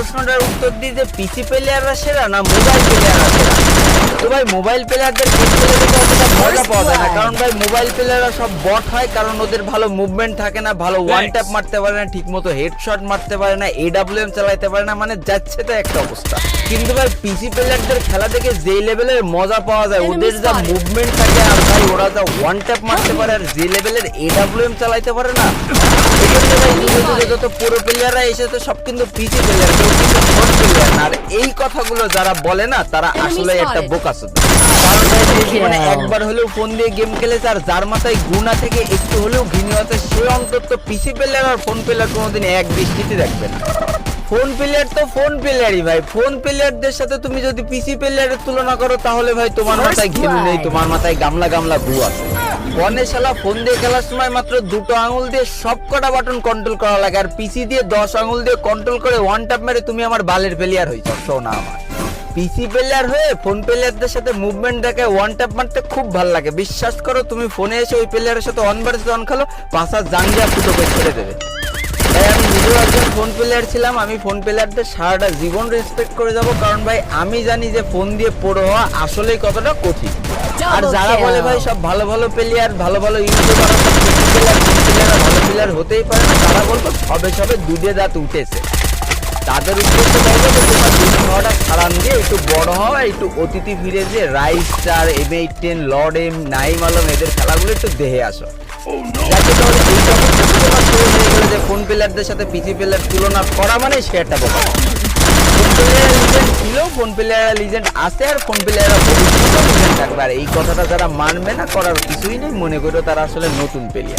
প্রশ্নটার উত্তর দিই যে পিসি প্লেয়াররা সেরা না মোবাইল প্লেয়াররা সেরা। তো ভাই মোবাইল প্লেয়ারদের গেম খেলে দেখে অতটা মজা পাওয়া যায় না, কারণ ভাই মোবাইল প্লেয়াররা সব বট হয়, কারণ ওদের ভালো মুভমেন্ট থাকে না, ভালো ওয়ান ট্যাপ মারতে পারে না, ঠিক মতো হেডশট মারতে পারে না, এডব্লিউএম চালাতে পারে না, মানে যাচ্ছে তো একটা অবস্থা। কিন্তু ভাই পিসি প্লেয়ারদের খেলা দেখে যে লেভেলের মজা পাওয়া যায়, ওদের যা মুভমেন্ট থাকে আর ভাই ওরা যা ওয়ান ট্যাপ মারতে পারে আর যে লেভেলের এডব্লিউএম চালাতে পারে না, এজন্য ভাই যত পুরো প্লেয়াররা এসেছে সব কিন্তু পিসি প্লেয়ার, কেউ কিন্তু ফোন প্লেয়ার না। আর এই কথাগুলো যারা বলে না তারা আসলে একটা বোকাচোদা। কারণ ভাই যে জীবনে একবার হলেও ফোন দিয়ে গেম খেলেছে আর যার মাথায় গুণা থেকে একটু হলেও ঘৃণা আছে, সে অন্তত পিসি প্লেয়ার আর ফোন প্লেয়ার কোনোদিন এক দৃষ্টিতে দেখবে না। ফোন প্লেয়ার তো ফোন প্লেয়ারই ভাই, ফোন প্লেয়ারদের সাথে তুমি যদি পিসি প্লেয়ারের তুলনা করো তাহলে ভাই তোমার মাথায় ঘৃণা নেই, তোমার মাথায় গামলা গামলা গু আছে। ফোনে শালা ফোন দিয়ে খেলার সময় মাত্র দুটো আঙুল দিয়ে সব কটা বাটন কন্ট্রোল করা লাগে, আর পিসি দিয়ে 10 আঙুল দিয়ে কন্ট্রোল করে ওয়ান ট্যাপ মেরে তুমি আমার বালের প্লেয়ার হইছ। শোনা আমার পিসি প্লেয়ার হয়ে ফোন প্লেয়ারদের সাথে মুভমেন্ট দেখে ওয়ান ট্যাপ মারতে খুব ভালো লাগে। বিশ্বাস করো তুমি ফোনে এসে ওই প্লেয়ারের সাথে অন ভার্সেস অন খেলো, পাশা জাঙ্গিয়া ফুটো করে ছেড়ে দেবে। তাই আমি নিজেও একজন ফোন প্লেয়ার ছিলাম, আমি ফোন প্লেয়ারদের সারাটা জীবন রেসপেক্ট করে যাব, কারণ ভাই আমি জানি যে ফোন দিয়ে প্রো হওয়া আসলেই কতটা কঠিন। আর যারা বলে ভাই সব ভালো ভালো প্লেয়ার, ভালো ভালো ইউটিউবার, ভালো প্লেয়ার হতেই পারে না, তারা বলবো সবে সবে দুধে দাঁত উঠেছে। তাদের উদ্দেশ্য বলবো যে তোমার দুধ খাওয়াটা ছাড়ান দিয়ে একটু বড় হওয়া, একটু অতিথি ফিরে যে রাইস স্টার, M810, লর্ড এম, নাইম আলম এদের খেলাগুলো একটু দেখে আসো। যাতে তাহলে এই যে ফোন প্লেয়ারদের সাথে পিসি প্লেয়ার তুলনা করা মানে সে একটা বোকা। ফোন প্লেয়ার লিজেন্ড ছিল, ফোন প্লেয়ার লিজেন্ড আছে, আর ফোন প্লেয়াররা ভবিষ্যতে লিজেন্ড থাকবে। আর এই কথাটা যারা মানবে না, করার কিছুই নেই, মনে করো তারা আসলে নতুন প্লেয়ার।